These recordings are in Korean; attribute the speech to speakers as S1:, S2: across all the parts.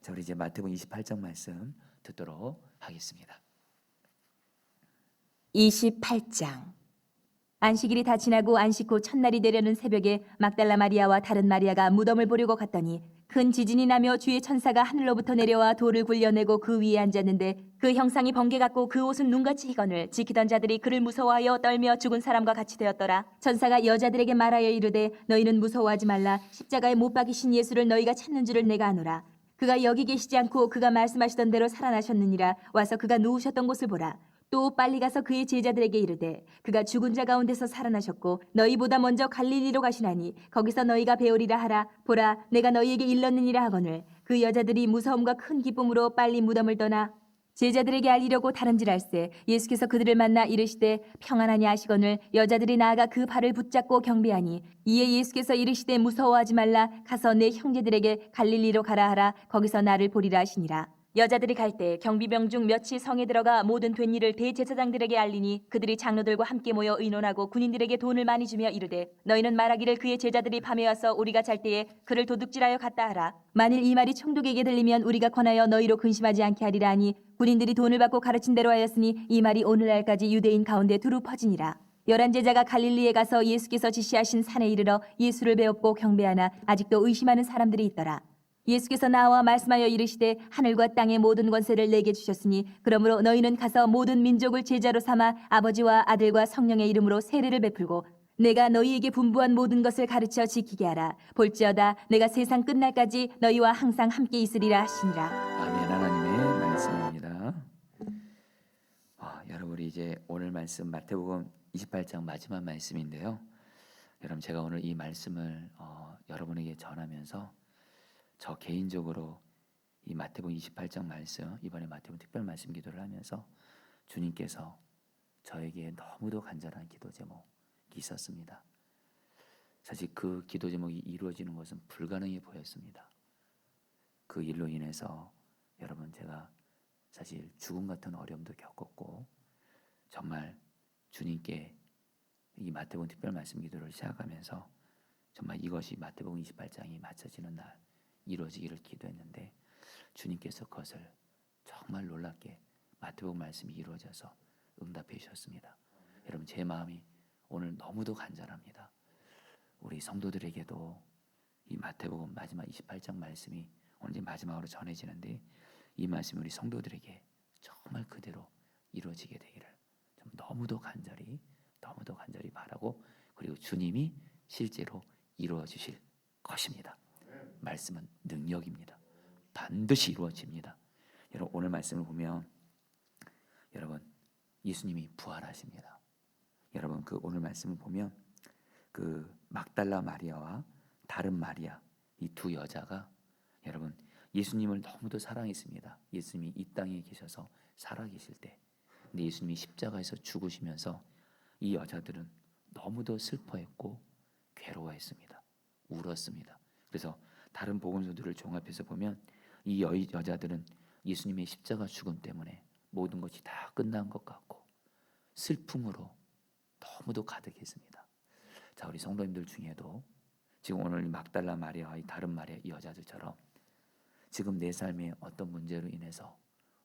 S1: 자, 우리 이제 마태복음 28장 말씀 듣도록 하겠습니다.
S2: 28장. 안식일이 다 지나고 안식 후 첫날이 되려는 새벽에 막달라 마리아와 다른 마리아가 무덤을 보려고 갔더니 큰 지진이 나며 주의 천사가 하늘로부터 내려와 돌을 굴려내고 그 위에 앉았는데 그 형상이 번개 같고 그 옷은 눈같이 희건을 지키던 자들이 그를 무서워하여 떨며 죽은 사람과 같이 되었더라. 천사가 여자들에게 말하여 이르되 너희는 무서워하지 말라. 십자가에 못 박이신 예수를 너희가 찾는 줄을 내가 아노라. 그가 여기 계시지 않고 그가 말씀하시던 대로 살아나셨느니라. 와서 그가 누우셨던 곳을 보라. 또 빨리 가서 그의 제자들에게 이르되 그가 죽은 자 가운데서 살아나셨고 너희보다 먼저 갈릴리로 가시나니 거기서 너희가 배우리라 하라. 보라, 내가 너희에게 일렀느니라 하거늘 그 여자들이 무서움과 큰 기쁨으로 빨리 무덤을 떠나 제자들에게 알리려고 다름질할세. 예수께서 그들을 만나 이르시되 평안하니 하시거늘 여자들이 나아가 그 발을 붙잡고 경배하니 이에 예수께서 이르시되 무서워하지 말라. 가서 내 형제들에게 갈릴리로 가라 하라. 거기서 나를 보리라 하시니라. 여자들이 갈 때 경비병 중 몇이 성에 들어가 모든 된 일을 대제사장들에게 알리니 그들이 장로들과 함께 모여 의논하고 군인들에게 돈을 많이 주며 이르되 너희는 말하기를 그의 제자들이 밤에 와서 우리가 잘 때에 그를 도둑질하여 갔다 하라. 만일 이 말이 총독에게 들리면 우리가 권하여 너희로 근심하지 않게 하리라 하니 군인들이 돈을 받고 가르친 대로 하였으니 이 말이 오늘날까지 유대인 가운데 두루 퍼지니라. 11 제자가 갈릴리에 가서 예수께서 지시하신 산에 이르러 예수를 배웠고 경배하나 아직도 의심하는 사람들이 있더라. 예수께서 나와 말씀하여 이르시되 하늘과 땅의 모든 권세를 내게 주셨으니 그러므로 너희는 가서 모든 민족을 제자로 삼아 아버지와 아들과 성령의 이름으로 세례를 베풀고 내가 너희에게 분부한 모든 것을 가르쳐 지키게 하라. 볼지어다 내가 세상 끝날까지 너희와 항상 함께 있으리라 하시니라.
S1: 아멘. 하나님의 말씀입니다. 여러분, 우리 이제 오늘 말씀 마태복음 28장 마지막 말씀인데요. 여러분, 제가 오늘 이 말씀을 여러분에게 전하면서 저 개인적으로 이 마태복음 28장 말씀, 이번에 마태복음 특별 말씀 기도를 하면서 주님께서 저에게 너무도 간절한 기도 제목이 있었습니다. 사실 그 기도 제목이 이루어지는 것은 불가능해 보였습니다. 그 일로 인해서 여러분, 제가 사실 죽음 같은 어려움도 겪었고 정말 주님께 이 마태복음 특별 말씀 기도를 시작하면서 정말 이것이 마태복음 28장이 마쳐지는 날 이루어지기를 기도했는데 주님께서 그것을 정말 놀랍게 마태복음 말씀이 이루어져서 응답해 주셨습니다. 여러분, 제 마음이 오늘 너무도 간절합니다. 우리 성도들에게도 이 마태복음 마지막 28장 말씀이 오늘 이제 마지막으로 전해지는데 이 말씀이 우리 성도들에게 정말 그대로 이루어지게 되기를 좀 너무도 간절히 바라고, 그리고 주님이 실제로 이루어 주실 것입니다. 말씀은 능력입니다. 반드시 이루어집니다. 여러분, 오늘 말씀을 보면 여러분, 예수님이 부활하십니다. 여러분, 그 오늘 말씀을 보면 그 막달라 마리아와 다른 마리아, 이 두 여자가 여러분 예수님을 너무도 사랑했습니다. 예수님이 이 땅에 계셔서 살아계실 때, 근데 예수님이 십자가에서 죽으시면서 이 여자들은 너무도 슬퍼했고 괴로워했습니다. 울었습니다. 그래서 다른 복음서들을 종합해서 보면 이 여자들은 예수님의 십자가 죽음 때문에 모든 것이 다 끝난 것 같고 슬픔으로 너무도 가득했습니다. 자, 우리 성도님들 중에도 지금 오늘 막달라 마리아와 이 다른 마리아, 이 여자들처럼 지금 내 삶에 어떤 문제로 인해서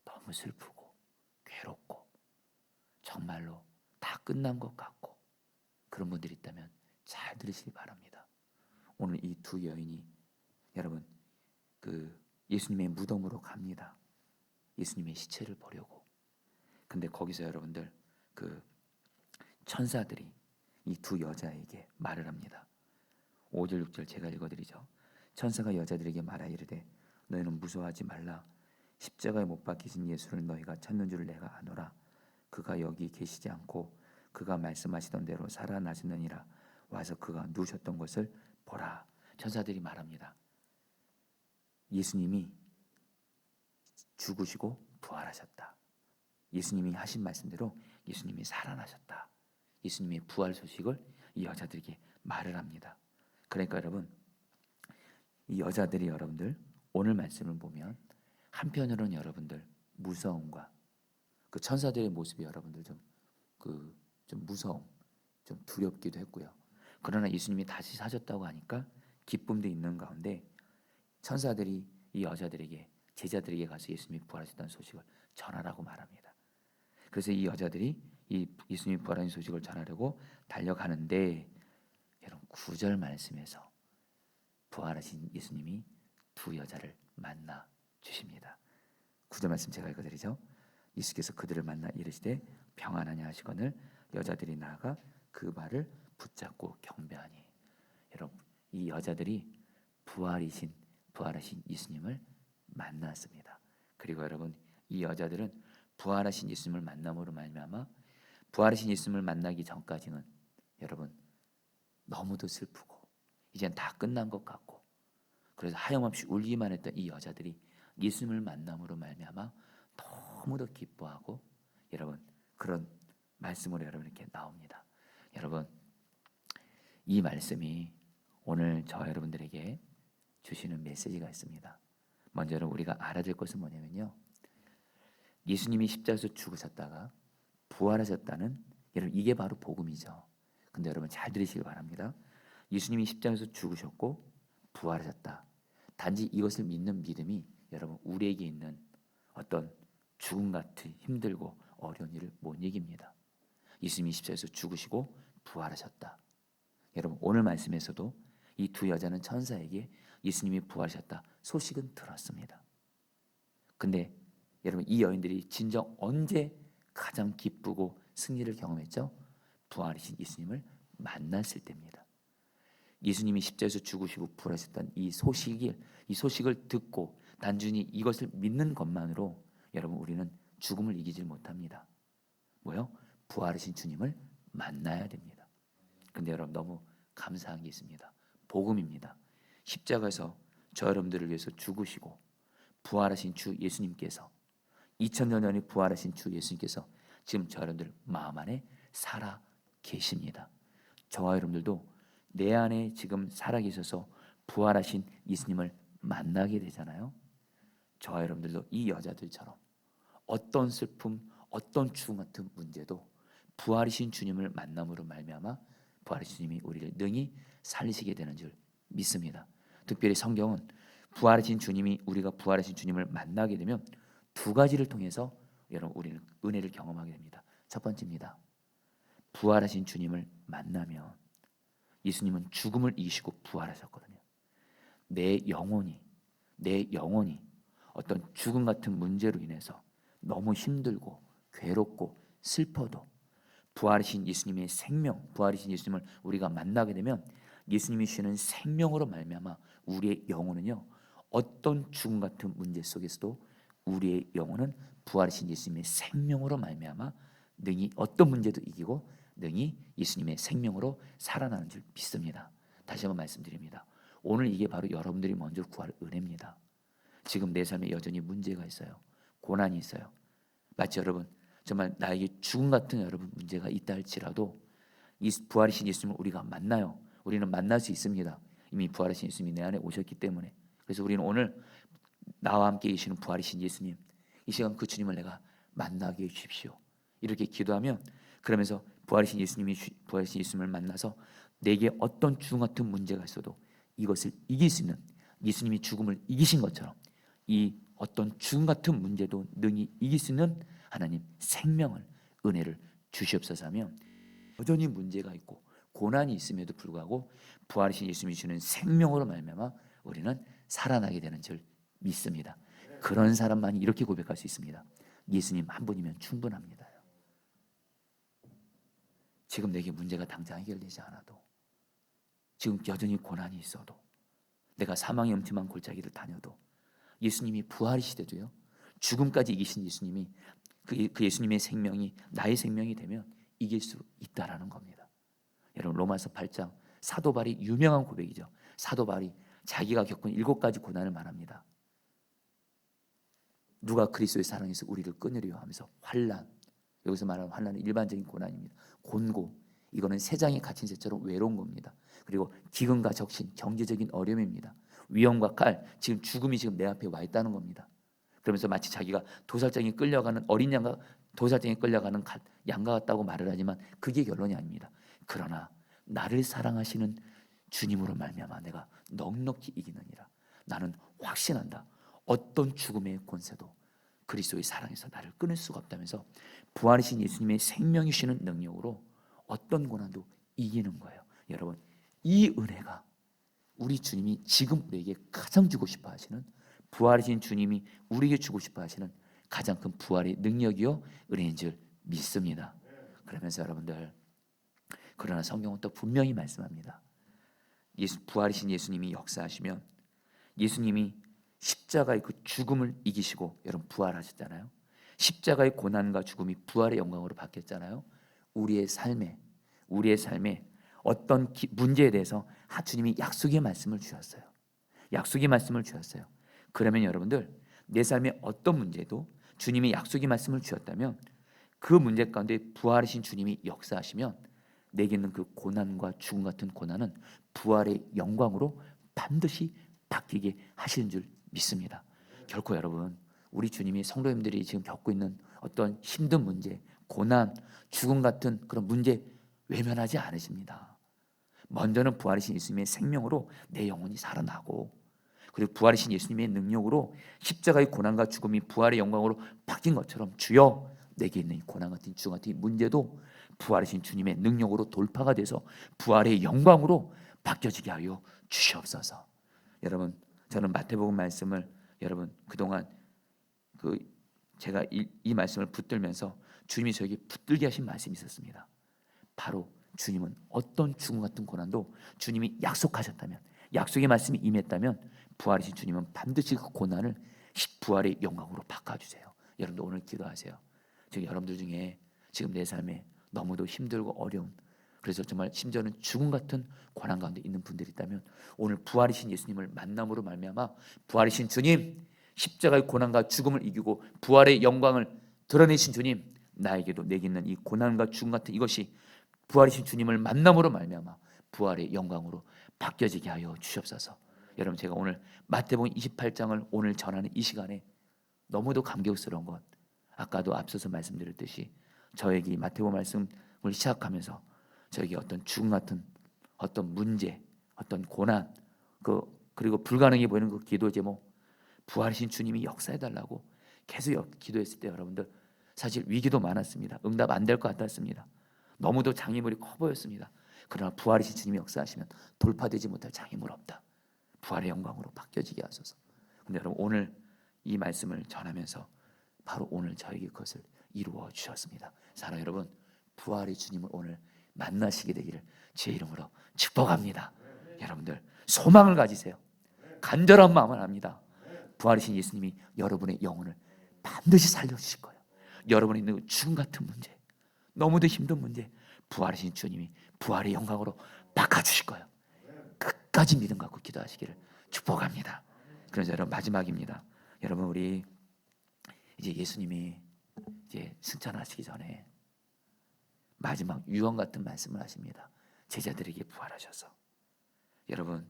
S1: 너무 슬프고 괴롭고 정말로 다 끝난 것 같고 그런 분들이 있다면 잘 들으시기 바랍니다. 오늘 이 두 여인이 여러분 그 예수님의 무덤으로 갑니다. 예수님의 시체를 보려고. 근데 거기서 여러분들 그 천사들이 이 두 여자에게 말을 합니다. 5절 6절 제가 읽어드리죠. 천사가 여자들에게 말하 이르되 너희는 무서워하지 말라. 십자가에 못 박히신 예수를 너희가 찾는 줄을 내가 아노라. 그가 여기 계시지 않고 그가 말씀하시던 대로 살아나셨느니라. 와서 그가 누우셨던 것을 보라. 천사들이 말합니다. 예수님이 죽으시고 부활하셨다. 예수님이 하신 말씀대로 예수님이 살아나셨다. 예수님의 부활 소식을 이 여자들에게 말을 합니다. 그러니까 여러분, 이 여자들이 여러분들 오늘 말씀을 보면 한편으로는 여러분들 무서움과 그 천사들의 모습이 여러분들 좀 무서움, 좀 두렵기도 했고요. 그러나 예수님이 다시 사셨다고 하니까 기쁨도 있는 가운데 천사들이 이 여자들에게 제자들에게 가서 예수님이 부활하셨다는 소식을 전하라고 말합니다. 그래서 이 여자들이 이 예수님이 부활하신 소식을 전하려고 달려가는데, 여러분 9절 말씀에서 부활하신 예수님이 두 여자를 만나 주십니다. 9절 말씀 제가 읽어드리죠. 예수께서 그들을 만나 이르시되 평안하냐 하시거늘 여자들이 나아가 그 발을 붙잡고 경배하니. 여러분 이 여자들이 부활하신 예수님을 만났습니다. 그리고 여러분 이 여자들은 부활하신 예수님을 만남으로 말미암아 부활하신 예수님을 만나기 전까지는 여러분 너무도 슬프고 이젠 다 끝난 것 같고, 그래서 하염없이 울기만 했던 이 여자들이 예수님을 만남으로 말미암아 너무도 기뻐하고, 여러분 그런 말씀으로 여러분 이렇게 나옵니다. 여러분 이 말씀이 오늘 저 여러분들에게 주시는 메시지가 있습니다. 먼저 여러분 우리가 알아야 될 것은 뭐냐면요, 예수님이 십자가에서 죽으셨다가 부활하셨다는, 여러분 이게 바로 복음이죠. 근데 여러분 잘 들으시길 바랍니다. 예수님이 십자가에서 죽으셨고 부활하셨다, 단지 이것을 믿는 믿음이 여러분 우리에게 있는 어떤 죽음 같은 힘들고 어려운 일을 못 이깁니다. 예수님이 십자가에서 죽으시고 부활하셨다. 여러분 오늘 말씀에서도 이 두 여자는 천사에게 예수님이 부활하셨다 소식은 들었습니다. 근데 여러분 이 여인들이 진정 언제 가장 기쁘고 승리를 경험했죠? 부활하신 예수님을 만났을 때입니다. 예수님이 십자가에서 죽으시고 부활하셨다는 이 소식을 듣고 단순히 이것을 믿는 것만으로 여러분 우리는 죽음을 이기질 못합니다. 뭐요? 부활하신 주님을 만나야 됩니다. 근데 여러분 너무 감사한 게 있습니다. 복음입니다. 십자가에서 저 여러분들을 위해서 죽으시고 부활하신 주 예수님께서 2000년 전에 부활하신 주 예수님께서 지금 저 여러분들 마음 안에 살아 계십니다. 저와 여러분들도 내 안에 지금 살아 계셔서 부활하신 예수님을 만나게 되잖아요. 저와 여러분들도 이 여자들처럼 어떤 슬픔, 어떤 죽음 같은 문제도 부활이신 주님을 만남으로 말미암아 부활이신 주님이 우리를 능히 살리시게 되는 줄 믿습니다. 특별히 성경은 우리가 부활하신 주님을 만나게 되면 두 가지를 통해서 여러분 우리는 은혜를 경험하게 됩니다. 첫 번째입니다. 부활하신 주님을 만나면 예수님은 죽음을 이기시고 부활하셨거든요. 내 영혼이 어떤 죽음 같은 문제로 인해서 너무 힘들고 괴롭고 슬퍼도 부활하신 예수님의 생명, 부활하신 예수님을 우리가 만나게 되면 예수님이 주시는 생명으로 말미암아 우리의 영혼은요, 어떤 죽음 같은 문제 속에서도 우리의 영혼은 부활하신 예수님의 생명으로 말미암아 능히 어떤 문제도 이기고 능히 예수님의 생명으로 살아나는 줄 믿습니다. 다시 한번 말씀드립니다. 오늘 이게 바로 여러분들이 먼저 구할 은혜입니다. 지금 내 삶에 여전히 문제가 있어요. 고난이 있어요. 마치 여러분 정말 나에게 죽음 같은 여러분 문제가 있다 할지라도 이 부활이신 예수님을 우리가 만나요. 우리는 만날 수 있습니다. 이미 부활하신 예수님이 내 안에 오셨기 때문에. 그래서 우리는 오늘 나와 함께 계시는 부활이신 예수님, 이 시간 그 주님을 내가 만나게 해주십시오. 이렇게 기도하면, 그러면서 부활이신 예수님을 만나서 내게 어떤 죽음 같은 문제가 있어도 이것을 이길 수 있는, 예수님이 죽음을 이기신 것처럼 이 어떤 죽음 같은 문제도 능히 이길 수 있는 하나님 생명을, 은혜를 주시옵소서 하면, 여전히 문제가 있고 고난이 있음에도 불구하고 부활이신 예수님이 주는 생명으로 말미암아 우리는 살아나게 되는 줄 믿습니다. 그런 사람만이 이렇게 고백할 수 있습니다. 예수님 한 분이면 충분합니다. 지금 내게 문제가 당장 해결되지 않아도, 지금 여전히 고난이 있어도, 내가 사망의 음침한 골짜기를 다녀도 예수님이 부활이시대도요, 죽음까지 이기신 예수님이 그 예수님의 생명이 나의 생명이 되면 이길 수 있다라는 겁니다. 여러분 로마서 8장 사도 바울이 유명한 고백이죠. 사도 바울이 자기가 겪은 7가지 고난을 말합니다. 누가 그리스도의 사랑에서 우리를 끊으려 하면서 환난, 여기서 말하는 환난은 일반적인 고난입니다. 곤고, 이거는 새장에 갇힌 새처럼 외로운 겁니다. 그리고 기근과 적신, 경제적인 어려움입니다. 위험과 칼, 지금 죽음이 지금 내 앞에 와 있다는 겁니다. 그러면서 마치 자기가 도살장에 끌려가는 어린 양과 도살장에 끌려가는 양과 같다고 말을 하지만 그게 결론이 아닙니다. 그러나 나를 사랑하시는 주님으로 말미암아 내가 넉넉히 이기느니라. 나는 확신한다. 어떤 죽음의 권세도 그리스도의 사랑에서 나를 끊을 수가 없다면서 부활이신 예수님의 생명이 주시는 능력으로 어떤 고난도 이기는 거예요. 여러분, 이 은혜가 우리 주님이 지금 우리에게 가장 주고 싶어 하시는, 부활이신 주님이 우리에게 주고 싶어 하시는 가장 큰 부활의 능력이요 은혜인 줄 믿습니다. 그러면서 여러분들, 그러나 성경은 또 분명히 말씀합니다. 부활이신 예수님이 역사하시면, 예수님이 십자가의 그 죽음을 이기시고 여러분 부활하셨잖아요. 십자가의 고난과 죽음이 부활의 영광으로 바뀌었잖아요. 우리의 삶에 어떤 문제에 대해서 주님이 약속의 말씀을 주셨어요. 약속의 말씀을 주셨어요. 그러면 여러분들, 내 삶의 어떤 문제도 주님이 약속의 말씀을 주셨다면, 그 문제 가운데 부활이신 주님이 역사하시면 내게 있는 그 고난과 죽음 같은 고난은 부활의 영광으로 반드시 바뀌게 하시는 줄 믿습니다. 결코 여러분, 우리 주님이 성도님들이 지금 겪고 있는 어떤 힘든 문제, 고난, 죽음 같은 그런 문제 외면하지 않으십니다. 먼저는 부활이신 예수님의 생명으로 내 영혼이 살아나고, 그리고 부활이신 예수님의 능력으로 십자가의 고난과 죽음이 부활의 영광으로 바뀐 것처럼, 주여 내게 있는 이 고난 같은 죽음 같은 이 문제도 부활이신 주님의 능력으로 돌파가 돼서 부활의 영광으로 바뀌어지게 하여 주시옵소서. 여러분, 저는 마태복음 말씀을 여러분 그동안 제가 이 말씀을 붙들면서 주님이 저에게 붙들게 하신 말씀이 있었습니다. 바로 주님은 어떤 죽음 같은 고난도 주님이 약속하셨다면, 약속의 말씀이 임했다면, 부활이신 주님은 반드시 그 고난을 부활의 영광으로 바꿔주세요. 여러분도 오늘 기도하세요. 지금 여러분들 중에 지금 내 삶에 너무도 힘들고 어려운, 그래서 정말 심지어는 죽음 같은 고난 가운데 있는 분들이 있다면, 오늘 부활이신 예수님을 만남으로 말미암아 부활이신 주님, 십자가의 고난과 죽음을 이기고 부활의 영광을 드러내신 주님, 나에게도 내게 있는 이 고난과 죽음 같은 이것이 부활이신 주님을 만남으로 말미암아 부활의 영광으로 바뀌어지게 하여 주시옵소서. 여러분, 제가 오늘 마태복음 28장을 오늘 전하는 이 시간에 너무도 감격스러운 것, 아까도 앞서서 말씀드렸듯이 저에게 마태복음 말씀을 시작하면서 저에게 어떤 죽음 같은 어떤 문제, 어떤 고난, 그리고 불가능해 보이는 그 기도 제목, 부활이신 주님이 역사해달라고 계속 기도했을 때 여러분들, 사실 위기도 많았습니다. 응답 안 될 것 같았습니다. 너무도 장애물이 커 보였습니다. 그러나 부활이신 주님이 역사하시면 돌파되지 못할 장애물 없다. 부활의 영광으로 바뀌어지게 하소서. 근데 여러분, 오늘 이 말씀을 전하면서 바로 오늘 저에게 그것을 이루어 주셨습니다. 사랑 여러분, 부활의 주님을 오늘 만나시게 되기를 제 이름으로 축복합니다. 여러분들 소망을 가지세요. 간절한 마음을 합니다. 부활이신 예수님이 여러분의 영혼을 반드시 살려주실 거예요. 여러분이 있는 죽음 같은 문제, 너무도 힘든 문제, 부활이신 주님이 부활의 영광으로 바꿔주실 거예요. 끝까지 믿음 갖고 기도하시기를 축복합니다. 그래서 여러분, 마지막입니다. 여러분, 우리 이제 예수님이 이제 승천하시기 전에 마지막 유언 같은 말씀을 하십니다. 제자들에게 부활하셔서. 여러분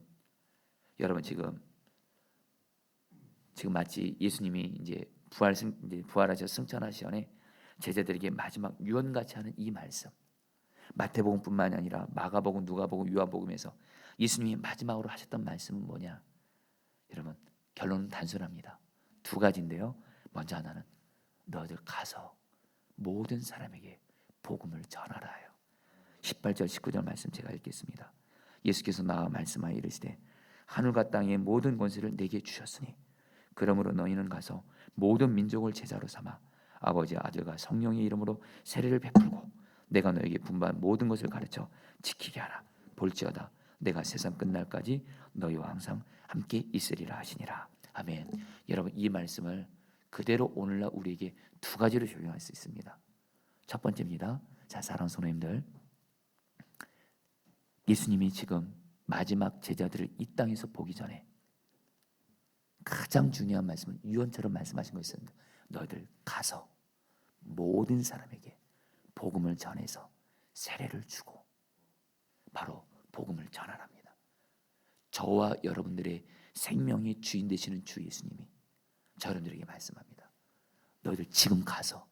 S1: 지금 마치 예수님이 이제 부활하셔서 승천하시기 전에 제자들에게 마지막 유언같이 하는 이 말씀, 마태복음뿐만이 아니라 마가복음, 누가복음, 요한복음에서 예수님이 마지막으로 하셨던 말씀은 뭐냐? 여러분, 결론은 단순합니다. 두 가지인데요. 먼저 하나는 너희들 가서 모든 사람에게 복음을 전하라요. 18절 19절 말씀 제가 읽겠습니다. 예수께서 나와 말씀하여 이르시되 하늘과 땅의 모든 권세를 내게 주셨으니 그러므로 너희는 가서 모든 민족을 제자로 삼아 아버지, 아들과 성령의 이름으로 세례를 베풀고 내가 너에게 분부한 모든 것을 가르쳐 지키게 하라. 볼지어다 내가 세상 끝날까지 너희와 항상 함께 있으리라 하시니라. 아멘. 여러분, 이 말씀을 그대로 오늘날 우리에게 두 가지로 적용할 수 있습니다. 첫 번째입니다. 자, 사랑하는 성도님들, 예수님이 지금 마지막 제자들을 이 땅에서 보기 전에 가장 중요한 말씀은 유언처럼 말씀하신 거 있었는데, 너희들 가서 모든 사람에게 복음을 전해서 세례를 주고, 바로 복음을 전하랍니다. 저와 여러분들의 생명의 주인 되시는 주 예수님이 저 여러분들에게 말씀합니다. 너희들 지금 가서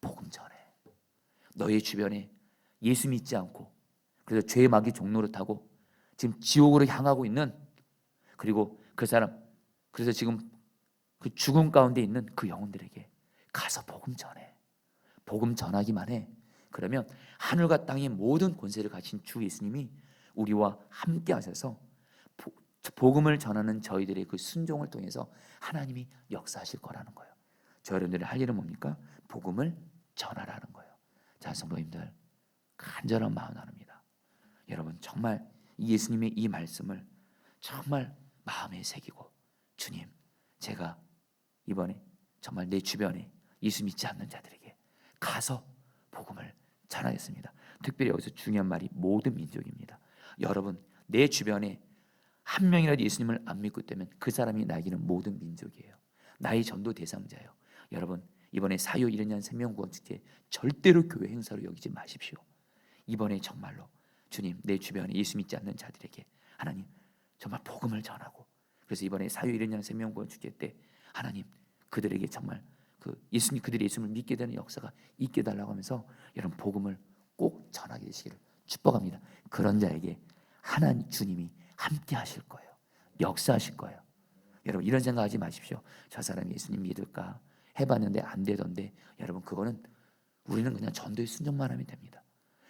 S1: 복음 전해. 너희 주변에 예수 믿지 않고 그래서 죄의 마귀 종로를 타고 지금 지옥으로 향하고 있는, 그리고 그 사람, 그래서 지금 그 죽음 가운데 있는 그 영혼들에게 가서 복음 전해. 복음 전하기만 해. 그러면 하늘과 땅의 모든 권세를 가진 주 예수님이 우리와 함께 하셔서 복음을 전하는 저희들의 그 순종을 통해서 하나님이 역사하실 거라는 거예요. 저 여러분들이 할 일은 뭡니까? 복음을 전하라는 거예요. 자, 성도님들, 간절한 마음 나눕니다. 여러분, 정말 이 예수님의 이 말씀을 정말 마음에 새기고, 주님, 제가 이번에 정말 내 주변에 예수 믿지 않는 자들에게 가서 복음을 전하겠습니다. 특별히 여기서 중요한 말이 모든 민족입니다. 여러분, 내 주변에 한 명이라도 예수님을 안 믿고 있다면 그 사람이 나에게는 모든 민족이에요. 나의 전도 대상자예요. 여러분, 이번에 사요 1년 생명구원 축제 절대로 교회 행사로 여기지 마십시오. 이번에 정말로 주님, 내 주변에 예수 믿지 않는 자들에게 하나님 정말 복음을 전하고, 그래서 이번에 사요 1년 생명구원 축제 때 하나님 그들에게 정말 그들이 예수님을 믿게 되는 역사가 있게 달라고 하면서 여러분 복음을 꼭 전하게 되시기를 축복합니다. 그런 자에게 하나님 주님이 함께 하실 거예요. 역사하실 거예요. 여러분 이런 생각하지 마십시오. 저 사람이 예수님 믿을까 해봤는데 안 되던데, 여러분 그거는 우리는 그냥 전도에 순종만 하면 됩니다.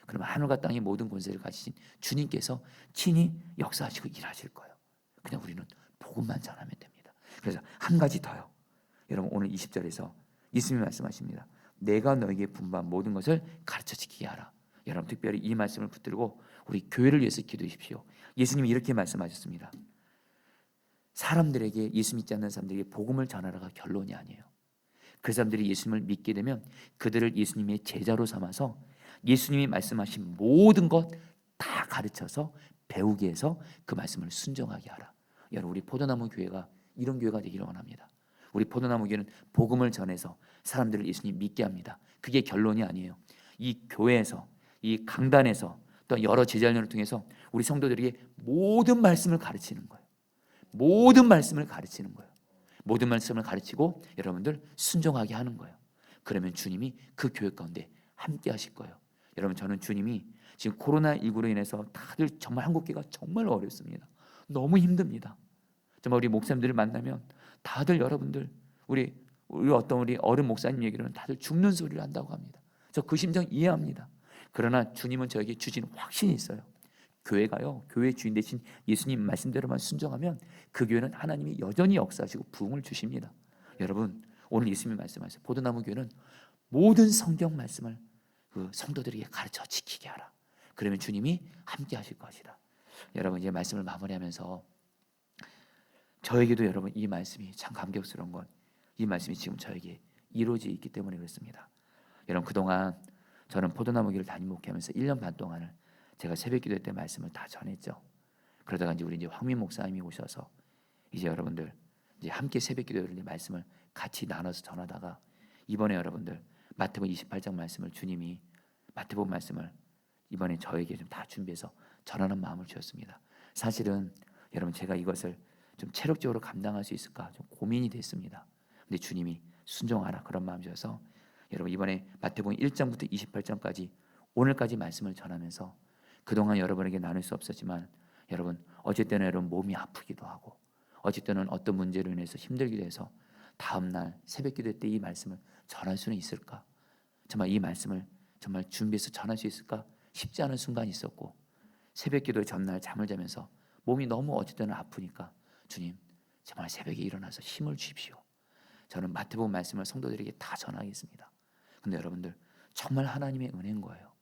S1: 그러면 하늘과 땅의 모든 권세를 가지신 주님께서 친히 역사하시고 일하실 거예요. 그냥 우리는 복음만 전하면 됩니다. 그래서 한 가지 더요. 여러분 오늘 20절에서 예수님이 말씀하십니다. 내가 너에게 분부한 모든 것을 가르쳐 지키게 하라. 여러분 특별히 이 말씀을 붙들고 우리 교회를 위해서 기도해 주십시오. 예수님이 이렇게 말씀하셨습니다. 사람들에게, 예수 믿지 않는 사람들에게 복음을 전하라가 결론이 아니에요. 그 사람들이 예수님을 믿게 되면 그들을 예수님의 제자로 삼아서 예수님이 말씀하신 모든 것 다 가르쳐서 배우게 해서 그 말씀을 순종하게 하라. 여러분 우리 포도나무 교회가 이런 교회가 되기를 원합니다. 우리 포도나무 교회는 복음을 전해서 사람들을 예수님 믿게 합니다. 그게 결론이 아니에요. 이 교회에서, 이 강단에서, 또 여러 제자훈련을 통해서 우리 성도들에게 모든 말씀을 가르치는 거예요. 모든 말씀을 가르치는 거예요. 모든 말씀을 가르치고 여러분들 순종하게 하는 거예요. 그러면 주님이 그 교회 가운데 함께 하실 거예요. 여러분 저는 주님이 지금 코로나19로 인해서 다들 정말 한국교회가 정말 어렵습니다. 너무 힘듭니다. 정말 우리 목사님들을 만나면 다들 여러분들 우리 어떤 우리 어른 목사님 얘기로는 다들 죽는 소리를 한다고 합니다. 저 그 심정 이해합니다. 그러나 주님은 저에게 주신 확신이 있어요. 교회가요, 교회 주인 되신 예수님 말씀대로만 순종하면 그 교회는 하나님이 여전히 역사하시고 부흥을 주십니다. 여러분 오늘 예수님이 말씀하셨어요. 포도나무 교회는 모든 성경 말씀을 그 성도들에게 가르쳐 지키게 하라. 그러면 주님이 함께 하실 것이다. 여러분 이제 말씀을 마무리하면서 저에게도 여러분 이 말씀이 참 감격스러운 건 이 말씀이 지금 저에게 이루어져 있기 때문에 그렇습니다. 여러분 그동안 저는 포도나무 교회를 담임 목회하면서 1년 반 동안을 제가 새벽기도 때 말씀을 다 전했죠. 그러다가 이제 우리 황민 목사님이 오셔서 이제 여러분들 이제 함께 새벽기도를 말씀을 같이 나눠서 전하다가 이번에 여러분들 마태복음 28장 말씀을 주님이 마태복음 말씀을 이번에 저에게 좀 다 준비해서 전하는 마음을 주셨습니다. 사실은 여러분 제가 이것을 좀 체력적으로 감당할 수 있을까 좀 고민이 됐습니다. 근데 주님이 순종하라 그런 마음 주셔서 여러분 이번에 마태복음 1장부터 28장까지 오늘까지 말씀을 전하면서 그동안 여러분에게 나눌 수 없었지만 여러분 어제 때는 여러분 몸이 아프기도 하고 어제 때는 어떤 문제로 인해서 힘들기도 해서 다음날 새벽기도 때 이 말씀을 전할 수는 있을까? 정말 이 말씀을 정말 준비해서 전할 수 있을까? 쉽지 않은 순간이 있었고 새벽기도 전날 잠을 자면서 몸이 너무 어제 때는 아프니까 주님 정말 새벽에 일어나서 힘을 주십시오. 저는 마태복음 말씀을 성도들에게 다 전하겠습니다. 근데 여러분들 정말 하나님의 은혜인 거예요.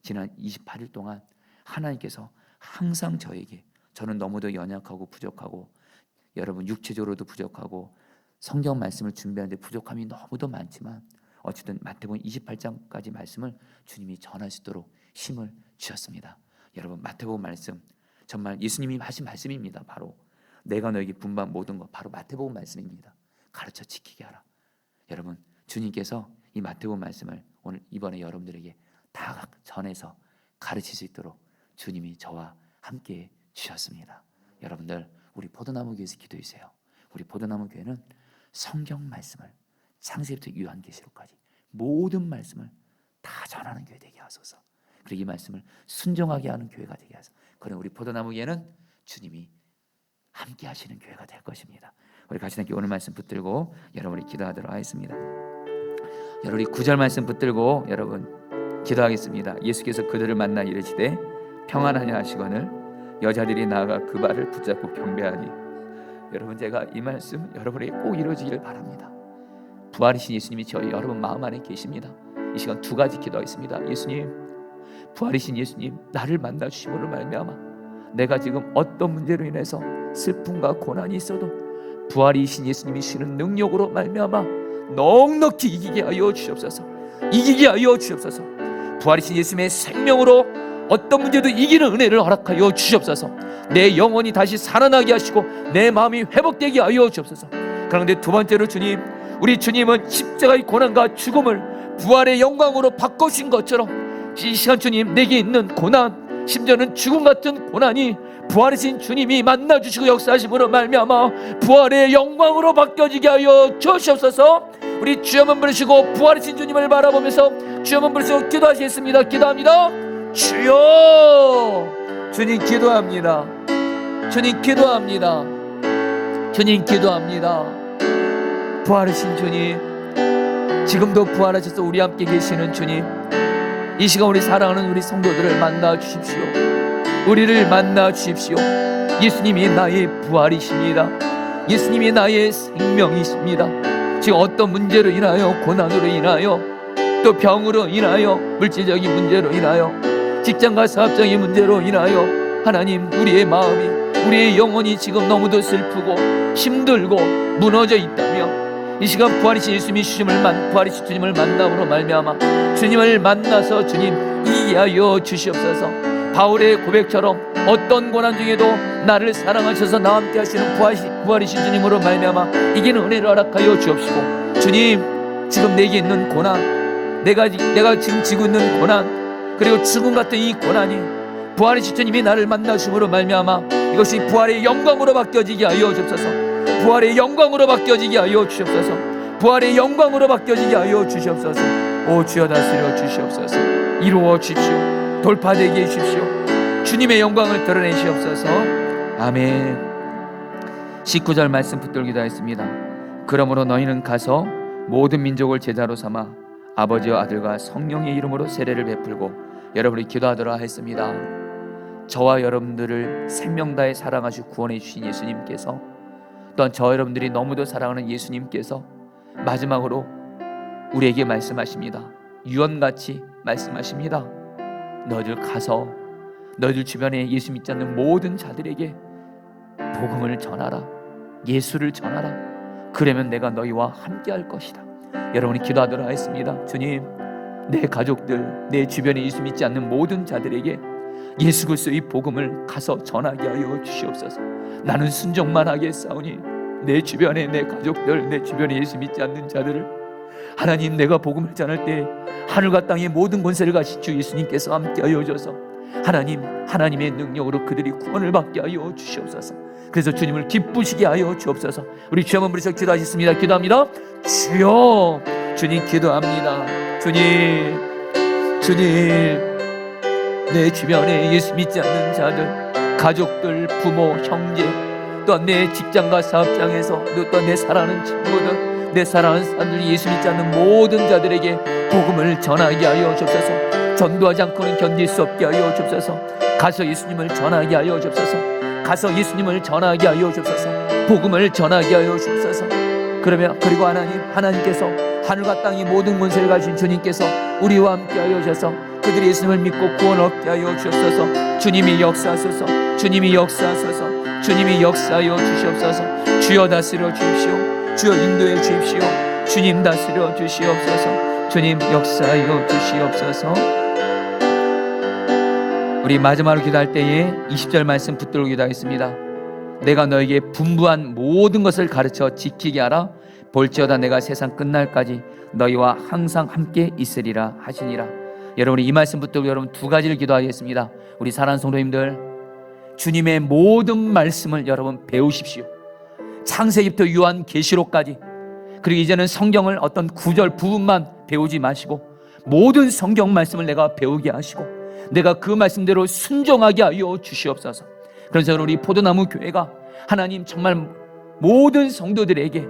S1: 지난 28일 동안 하나님께서 항상 저에게, 저는 너무도 연약하고 부족하고 여러분 육체적으로도 부족하고 성경 말씀을 준비하는데 부족함이 너무도 많지만 어쨌든 마태복음 28장까지 말씀을 주님이 전할 수 있도록 힘을 주셨습니다. 여러분 마태복음 말씀 정말 예수님이 하신 말씀입니다. 바로 내가 너에게 분부한 모든 것 바로 마태복음 말씀입니다. 가르쳐 지키게 하라. 여러분 주님께서 이 마태복음 말씀을 오늘 이번에 여러분들에게 다 전해서 가르칠 수 있도록 주님이 저와 함께 주셨습니다. 여러분들 우리 포도나무 교회에서 기도해 주세요. 우리 포도나무 교회는 성경 말씀을 창세기부터 요한계시록까지 모든 말씀을 다 전하는 교회 되게 하소서. 그리고 이 말씀을 순종하게 하는 교회가 되게 하소서. 그럼 우리 포도나무 교회는 주님이 함께 하시는 교회가 될 것입니다. 우리 같이 함께 오늘 말씀 붙들고 여러분이 기도하도록 하겠습니다. 여러분이 9절 말씀 붙들고 여러분 기도하겠습니다. 예수께서 그들을 만나 이르시되 평안하냐 하시거늘 여자들이 나아가 그 발을 붙잡고 경배하니. 여러분, 제가 이 말씀 여러분에게 꼭 이루어지기를 바랍니다. 부활이신 예수님이 저희 여러분 마음 안에 계십니다. 이 시간 두 가지 기도하겠습니다. 예수님, 부활이신 예수님, 나를 만나 주심으로 말미암아 내가 지금 어떤 문제로 인해서 슬픔과 고난이 있어도 부활이신 예수님이 주시는 능력으로 말미암아 넉넉히 이기게 하여 주시옵소서. 이기게 하여 주시옵소서. 부활이신 예수님의 생명으로 어떤 문제도 이기는 은혜를 허락하여 주시옵소서. 내 영혼이 다시 살아나게 하시고 내 마음이 회복되게 하여 주시옵소서. 그런데 두 번째로 주님, 우리 주님은 십자가의 고난과 죽음을 부활의 영광으로 바꾸신 것처럼 이 시간 주님, 내게 있는 고난, 심지어는 죽음 같은 고난이 부활이신 주님이 만나주시고 역사하심으로 말미암아 부활의 영광으로 바뀌어지게 하여 주시옵소서. 우리 주여 한번 부르시고 부활이신 주님을 바라보면서 주여 한번 부르시고 기도하시겠습니다. 기도합니다. 주여, 주님 기도합니다. 주님 기도합니다. 주님 기도합니다. 부활이신 주님, 지금도 부활하셔서 우리 함께 계시는 주님, 이 시간 우리 사랑하는 우리 성도들을 만나 주십시오. 우리를 만나 주십시오. 예수님이 나의 부활이십니다. 예수님이 나의 생명이십니다. 지금 어떤 문제로 인하여, 고난으로 인하여, 또 병으로 인하여, 물질적인 문제로 인하여, 직장과 사업적인 문제로 인하여 하나님, 우리의 마음이, 우리의 영혼이 지금 너무도 슬프고 힘들고 무너져 있다며 이 시간 부활이신 예수님이 부활이신 주님을 만남으로 말미암아 주님을 만나서 주님 이기게 하여 주시옵소서. 바울의 고백처럼 어떤 고난 중에도 나를 사랑하셔서 나와 함께 하시는 부활이신 주님으로 말미암아 이기는 은혜를 허락하여 주옵시고, 주님, 지금 내게 있는 고난, 내가 지금 지고 있는 고난, 그리고 죽음 같은 이 고난이 부활이신 주님이 나를 만나심으로 말미암아 이것이 부활의 영광으로 바뀌어지게 하여 주옵소서. 부활의 영광으로 바뀌어지게 하여 주시옵소서. 부활의 영광으로 바뀌어지게 하여 주시옵소서. 오 주여, 다스려 주시옵소서. 이루어 주십시오. 돌파되게 해주십시오. 주님의 영광을 드러내시옵소서. 아멘. 19절 말씀 붙들고 기도하겠습니다. 그러므로 너희는 가서 모든 민족을 제자로 삼아 아버지와 아들과 성령의 이름으로 세례를 베풀고, 여러분이 기도하도록 하겠습니다. 저와 여러분들을 생명 다해 사랑하시고 구원해 주신 예수님께서, 또한 저 여러분들이 너무도 사랑하는 예수님께서 마지막으로 우리에게 말씀하십니다. 유언같이 말씀하십니다. 너희들 가서 너희들 주변에 예수 믿지 않는 모든 자들에게 복음을 전하라. 예수를 전하라. 그러면 내가 너희와 함께 할 것이다. 여러분이 기도하도록 하겠습니다. 주님, 내 가족들, 내 주변에 예수 믿지 않는 모든 자들에게 예수 그리스도의 복음을 가서 전하게 하여 주시옵소서. 나는 순종만 하겠사오니 내 주변에, 내 가족들, 내 주변에 예수 믿지 않는 자들을 하나님, 내가 복음을 전할 때 하늘과 땅의 모든 권세를 가신 주 예수님께서 함께 하여 주셔서 하나님, 하나님의 능력으로 그들이 구원을 받게 하여 주시옵소서. 그래서 주님을 기쁘시게 하여 주옵소서. 우리 주여 한번 부르셔 기도하겠습니다. 기도합니다. 주여, 주님 기도합니다. 주님, 내 주변에 예수 믿지 않는 자들, 가족들, 부모, 형제, 또한 내 직장과 사업장에서, 또한 내 사랑하는 친구들, 내 사랑하는 사람들이 예수 믿지 않는 모든 자들에게 복음을 전하게 하여 주옵소서. 전도하지 않고는 견딜 수 없게 하여 주옵소서. 가서 예수님을 전하게 하여 주옵소서. 가서 예수님을 전하게 하여 주옵소서. 복음을 전하게 하여 주옵소서. 그리고 하나님께서 하늘과 땅의 모든 권세를 가진 주님께서 우리와 함께 하여 주셔서 그들이 예수님을 믿고 구원 얻게 하여 주옵소서. 주님이 역사하소서. 주님이 역사하소서. 주님이 역사하여 주시옵소서. 주여 다스려 주십시오. 주여 인도해 주십시오. 주님 다스려 주시옵소서. 주님 역사하여 주시옵소서. 우리 마지막으로 기도할 때에 20절 말씀 붙들고 기도하겠습니다. 내가 너에게 분부한 모든 것을 가르쳐 지키게 하라. 볼지어다 내가 세상 끝날까지 너희와 항상 함께 있으리라 하시니라. 여러분이 이 말씀 붙들고 여러분 두 가지를 기도하겠습니다. 우리 사랑하는 성도님들, 주님의 모든 말씀을 여러분 배우십시오. 창세기부터 요한계시록까지, 그리고 이제는 성경을 어떤 구절 부분만 배우지 마시고 모든 성경 말씀을 내가 배우게 하시고 내가 그 말씀대로 순종하게 하여 주시옵소서. 그래서 우리 포도나무 교회가 하나님 정말 모든 성도들에게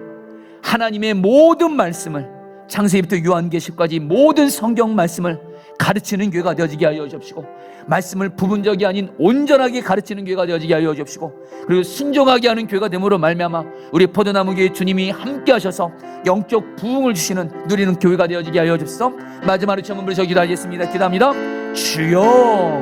S1: 하나님의 모든 말씀을, 창세기부터 요한계시까지 모든 성경 말씀을 가르치는 교회가 되어지게 하여 주옵시고, 말씀을 부분적이 아닌 온전하게 가르치는 교회가 되어지게 하여 주옵시고, 그리고 순종하게 하는 교회가 됨으로 말미암아 우리 포도나무 교회 주님이 함께 하셔서 영적 부흥을 주시는 누리는 교회가 되어지게 하여 주옵소서. 마지막으로 청음을 저 기도하겠습니다. 기도합니다. 주여